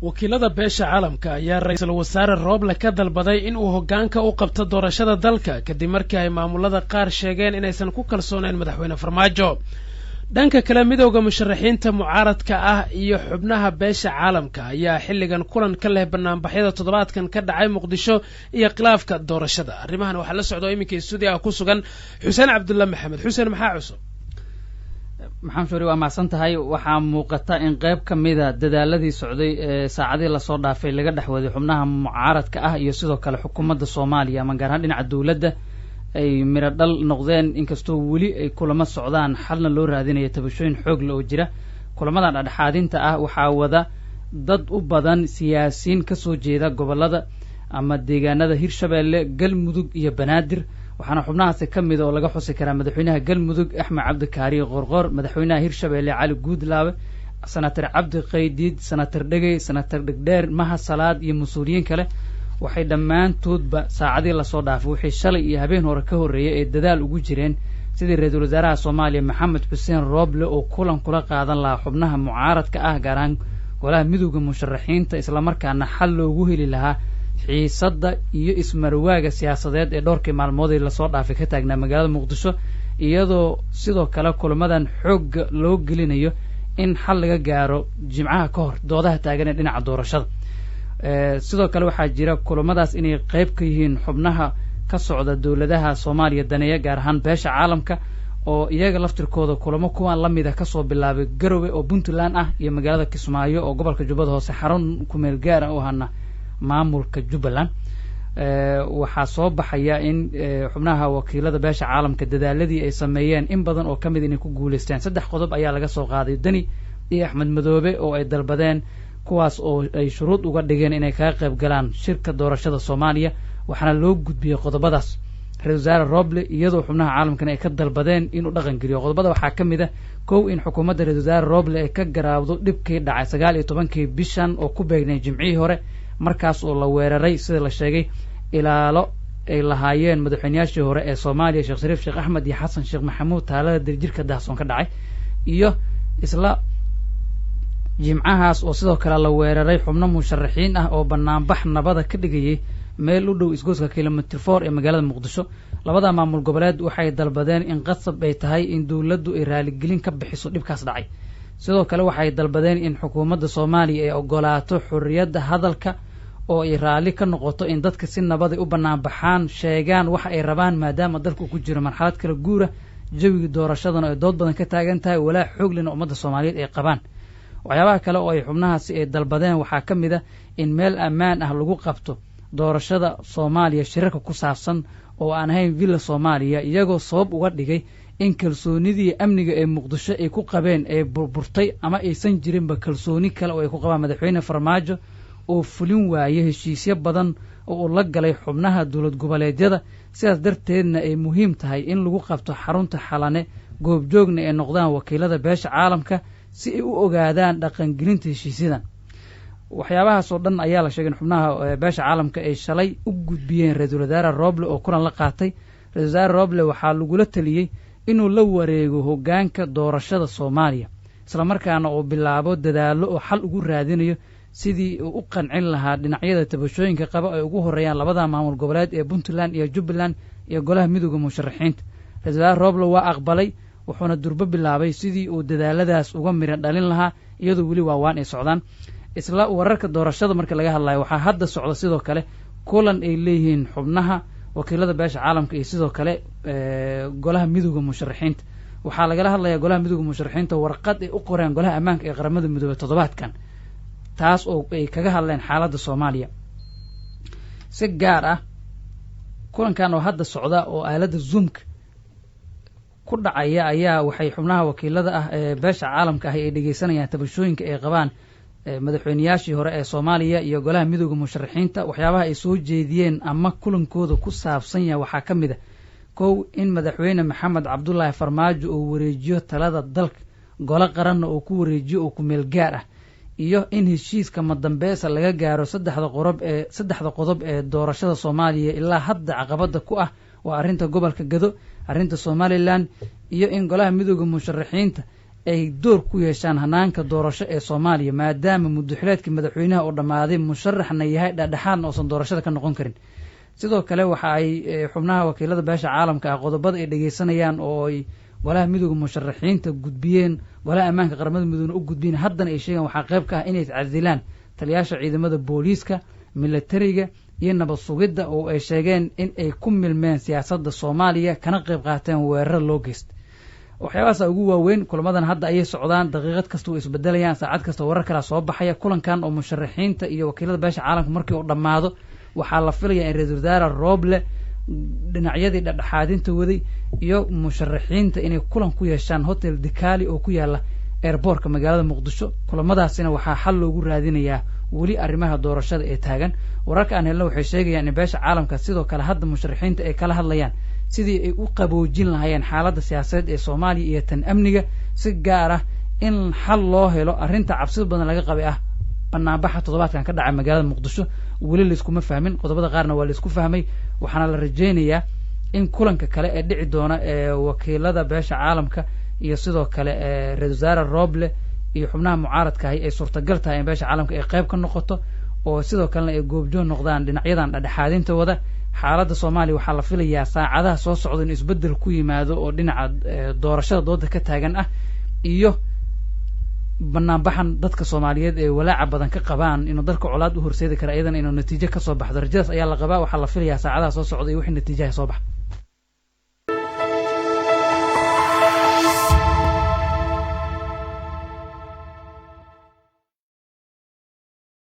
wakiilada beesha caalamka ayaa ra'iisul wasaare Roble ka dalbaday in uu hoggaanka u qabto doorashada dalka kadib markii ay maamulada qaar sheegeen inaysan ku kalsoonayn madaxweyne Farmaajo. dhanka kale midowga musharaxiinta mucaaradka ah iyo xubnaha beesha caalamka ayaa xilligan kulan ka leh barnaamijyada toddobaadkan ka dhacay Muqdisho iyo khilaafka doorashada. arrimahan waxaa la socdo iminka studio ku sugan Xuseen Cabdulla Maxamed. Xuseen, maxaa cusub? maxaan shuri waa mahadsan tahay. waxaa muuqata in qayb ka mida dadaaladii socday ee saacadii lasoo dhaafay laga dhexwaday xubnaha mucaaradka ah iyo sidoo kale xukuumadda Soomaaliya ama gaar ahaan dhinaca dawladda ay miro dhal noqdeen, inkastoo weli ay kulamo socdaan xalna loo raadinayo tabashooyin xoog leh oo jira. kulamadan dhexdhexaadinta ah waxaa wada dad u badan siyaasiyiin ka soo jeeda gobollada ama deegaanada Hirshabeelle, Galmudug iyo Banaadir, waxaana xubnahaasi ka mid oo laga xusi karaa madaxweynaha Galmudug Axmed Cabdi Kaariye Qorqor, madaxweynaha Hirshabeelle Cali Guudlaabe, senator Cabdi Qaydiid, senator Dhegey, senator Dhegdheer, Maha Salaad iyo mas'uuliyiin kale. waxay dhammaantoodba saacadii lasoo dhaafay waxay shalay iyo habeen hore ka horreeyay ee dadaal ugu jireen sidii ra-iisul wasaaraha Soomaaliya Maxamed Xuseen Roble oo kulan kula qaadan lahaa xubnaha mucaaradka ah gaar ahaan golaha midowga musharaxiinta, isla markaana xal loogu heli lahaa xiisadda iyo ismarwaaga siyaasadeed ee dhowrkii maalmood ee lasoo dhaafay ka taagnaa magaalada Muqdisho, iyadoo sidoo kale kulamadan xoogga loo gelinayo in xal laga gaaro jimcaha ka hor doodaha taagan ee dhinaca doorashada. sidoo kale waxaa jira kulamadaas inay qayb ka yihiin xubnaha ka socda dawladaha Soomaaliya daneeya gaar ahaan beesha caalamka oo iyaga laftirkooda kulamo kuwan la mid ah ka soo bilaabay Garowe oo Puntland ah iyo magaalada Kismaayo oo gobolka Jubbada Hoose xarun ku meel gaar ah u ahna maamulka Jubbaland. waxaa soo baxaya in xubnaha wakiilada beesha caalamka dadaaladii ay sameeyeen in badan oo kamid inay ku guuleysteen. 3 qodob ayaa laga soo qaaday Dani iyo Axmed Madoobe oo ay dalbadeen, kuwaas oo ay shuruud uga dhigeen inay kaga qayb galaan shirka doorashada Soomaaliya, waxaana loo gudbiyay qodobadaas ra-iisul wasaare Roble iyadoo xubnaha caalamkan ay ka dalbadeen inuu dhaqan geliyo. qodobada waxaa ka mid ah kow in xukuumadda ra-iisul wasaare Roble ay ka garaawdo dhibkii dhacay 19 bishan oo ku beegnay jimcihii hore, markaas oo la weeraray sida la sheegay ilaalo ay lahaayeen madaxweynayaashii hore ee Soomaaliya Sheekh Shariif Sheekh Axmed iyo Xasan Sheekh Maxamuud taalada dirjirka daahsoon ka dhacay, iyo isla jimcahaas oo sidoo kale la weeraray xubno musharaxiin ah oo banaanbax nabada ka dhigayay meel u dhow isgoyska kilometer 4 ee magaalada Muqdisho. labada maamul goboleed waxay dalbadeen in qasab ay tahay in dawladdu ay raaligelin ka bixiso dhibkaas dhacay. sidoo kale waxay dalbadeen in xukuumadda Soomaaliya ay ogolaato xurriyadda hadalka oo ay raali ka noqoto in dadka si nabad ah u banaanbaxaan, sheegaan waxa ay rabaan maadaama dalku ku jiro marxalad kala guura, jawiga doorashadana ay dood badan ka taagan tahay, walaa xoog leh ummadda Soomaaliyeed ay qabaan. waxyaabaha kale oo ay xubnahaasi ay dalbadeen waxaa ka mid ah in meel ammaan ah lagu qabto doorashada Soomaaliya shirarka ku saabsan oo aan ahayn villa Soomaaliya, iyagoo sabab uga dhigay in kalsoonidii amniga ee Muqdisho ay ku qabeen ay burburtay ama aysan jirinba kalsooni kale oo ay ku qabaan madaxweyne Farmaajo oo fulin waayay heshiisyo badan oo uu la galay xubnaha dawlad goboleedyada. sidaas darteedna ay muhiim tahay in lagu qabto xarunta Xalane, goobjoogna ay noqdaan wakiilada beesha caalamka si ay u ogaadaan dhaqangelinta heshiisyadan. waxyaabahaas oo dhan ayaa la sheegay in xubnaha beesha caalamka ay shalay u gudbiyeen ra-iisul wasaare Roble oo kulan la qaatay. ra-iisul wasaare Roble waxaa lagula taliyey inuu la wareego hoggaanka doorashada Soomaaliya, isla markaana uu bilaabo dadaalo oo xal ugu raadinayo sidii uu u qancin lahaa dhinacyada tabashooyinka qaba ay ugu horeeyaan labada maamul goboleed ee Puntland iyo Jubbaland iyo golaha midowga musharaxiinta. ra-iisul wasaare Roble waa aqbalay, wuxuuna durbo bilaabay sidii uu dadaaladaas uga miro dhalin lahaa, iyadoo weli waawaan ay socdaan. isla wararka doorashada marka laga hadlayo waxaa hadda socda sidoo kale kulan ay leeyihiin xubnaha wakiilada beesha caalamka iyo sidoo kale golaha midowga musharaxiinta. waxaa lagala hadlayaa golaha midowga musharaxiinta warqad ay u qoreen golaha ammaanka ee qaramada midoobay toddobaadkan, taas oo ay kaga hadleen xaaladda Soomaaliya. si gaar ah kulankan oo hadda socda oo aaladda Zoom-ka ku dhacaya ayaa waxay xubnaha wakiilada ah ee beesha caalamka ah ay dhageysanayaan tabashooyinka ay qabaan madaxweynayaashii hore ee Soomaaliya iyo golaha midowga musharaxiinta. waxyaabaha ay soo jeediyeen ama kulankooda ku saabsan yahay waxaa ka mid ah kow in madaxweyne Maxamed Cabdullaahi Farmaajo uu wareejiyo talada dalka, golo qaranna uu ku wareejiyo oo ku meel gaar ah, iyo in heshiiska madambeesa laga gaaro 3 qodob ee doorashada Soomaaliya ilaa hadda caqabada ku ah waa arrinta gobolka Gado, arrinta Somaliland, iyo in golaha midowga musharaxiinta ay door ku yeeshaan hanaanka doorasho ee Soomaaliya maadaama muddaxileedkii madaxweynaha oo dhamaaday musharaxna yahay dhexdhexaadna oosan doorashada ka noqon karin sidoo kale waxa ay xubnaha wakiilada beesha caalamka ah qodobada ay dhageysanayaan oo ay walaha midowga musharaxiinta gudbiyeen walaha ammaanka qaramada midoobay u gudbiyeen haddana ay sheegaan waxaa qayb ka ah inay iscadilaan taliyaasha ciidamada booliiska militariga iyo nabad sugidda oo ay sheegeen in ay ku milmeen siyaasadda Soomaaliya kana qayb qaateen weerar loo geystay waxyaabahaas ugu waaweyn kulamadan hadda ayay socdaan daqiiqad kasta oo isbedelayaan saacad kasta warar kala soo baxaya kulankan oo musharaxiinta iyo wakiilada beesha caalamka markii uu dhamaado waxaa la filayaa in Ra'iisul Wasaare Roble dhinacyadii dhexdhexaadinta waday iyo musharaxiinta inay kulan ku yeeshaan hotel Dikali oo ku yaala airportka magaalada Muqdisho kulamadaasina waxaa xal loogu raadinayaa weli arrimaha doorashada ee taagan wararka aan helno waxay sheegayaan in beesha caalamka sidoo kale hadda musharaxiinta ay kala hadlayaan sidii ay u qaboojin lahaayeen xaaladda siyaasadeed ee Soomaaliya iyo tan amniga si gaar ah in xal loo helo arrinta cabsida badan laga qabay ah banaanbaxa toddobaadkan ka dhacay magaalada Muqdisho weli la iskuma fahmin qodobada qaarna waa la isku fahmay waxaana la rajeynayaa in kulanka kale ee dhici doona ee wakiilada beesha caalamka iyo sidoo kale Ra'iisul Wasaare Roble iyo xubnaha mucaaradka ay suurtagal tahay in beesha caalamka ay qayb ka noqoto oo sidoo kale ay goobjoon noqdaan dhinacyadan dhexdhexaadinta wada xaaladda Soomaaliya waxaa la filayaa saacadaha soo socda in isbedel ku yimaado oo dhinaca doorashada dooda ka taagan ah iyo banaanbaxan dadka Soomaaliyeed ee walaaca badan ka qabaan inuu dalka colaad u horseedi karo iyadana inuu natiijo ka soo baxdo rajadaas ayaa la qabaa waxaa la filayaa saacadaha soo socda iyo wixii natiijaha soo baxa